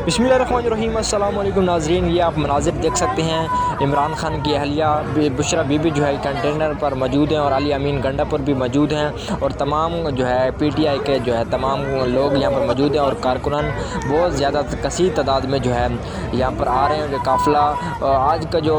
बिस्मिल्लाहिर्रहमानिर्रहीम। अस्सलाम वालेकुम नाज़रीन, ये आप मनाज़िर देख सकते हैं। इमरान खान की अहलिया बुशरा बीबी जो है कंटेनर पर मौजूद हैं और अली अमीन गंडा पर भी मौजूद हैं और तमाम जो है PTI के जो है तमाम लोग यहाँ पर मौजूद हैं और कारकुनान बहुत ज़्यादा कसीर तादाद में जो है यहाँ पर आ रहे हैं। जो काफ़िला आज का जो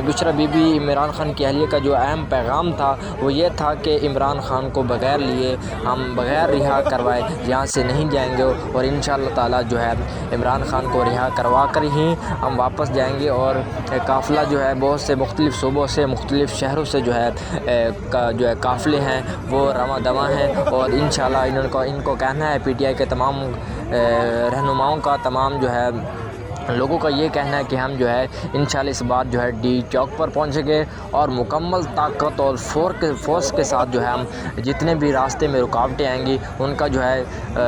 बुशरा बीबी इमरान खान की अहलिया का जो अहम पैगाम था वो ये था कि इमरान खान को बग़ैर लिए हम बग़ैर रिहा करवाए यहाँ से नहीं जाएंगे और इंशाअल्लाह ताला जो है इमरान खान को रिहा करवा कर ही हम वापस जाएंगे। और काफ़िला जो है बहुत से मुख्तलिफ़ सूबों से मुख्तलिफ़ शहरों से जो है काफ़िले हैं वो रवां दवां हैं और इंशाअल्लाह इनको कहना है PTI के तमाम रहनुमाओं का तमाम जो है लोगों का ये कहना है कि हम जो है इंशाअल्लाह इस बार जो है D चौक पर पहुंचेंगे और मुकम्मल ताकत और फोर्स के साथ जो है हम जितने भी रास्ते में रुकावटें आएंगी उनका जो है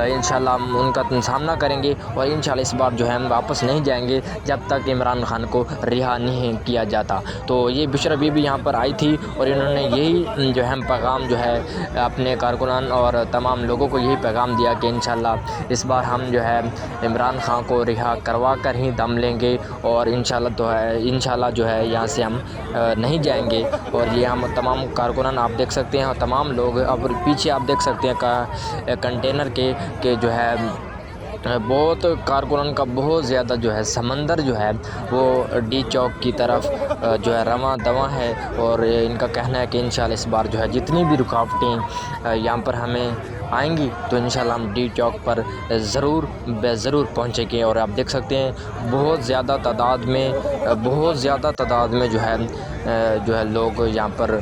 इंशाअल्लाह उनका सामना करेंगे और इंशाअल्लाह इस बार जो है हम वापस नहीं जाएंगे जब तक इमरान खान को रिहा नहीं किया जाता। तो ये बुशरा बीबी यहाँ पर आई थी और इन्होंने यही जो है पैगाम जो है अपने कारकुनान और तमाम लोगों को यही पैगाम दिया कि इंशाअल्लाह इस बार हम जो है इमरान खान को रिहा करवा कर ही दम लेंगे और इंशाअल्लाह जो है यहाँ से हम नहीं जाएंगे। और ये हम तमाम कारकुनान आप देख सकते हैं और तमाम लोग अब पीछे आप देख सकते हैं कंटेनर के जो है बहुत कारकुनान का बहुत ज़्यादा जो है समंदर जो है वो D चौक की तरफ जो है रवां दवां है और इनका कहना है कि इंशाअल्लाह इस बार जो है जितनी भी रुकावटें यहाँ पर हमें आएंगी तो इंशाअल्लाह हम D चौक पर ज़रूर पहुँचेंगे। और आप देख सकते हैं बहुत ज़्यादा तादाद में जो है लोग यहाँ पर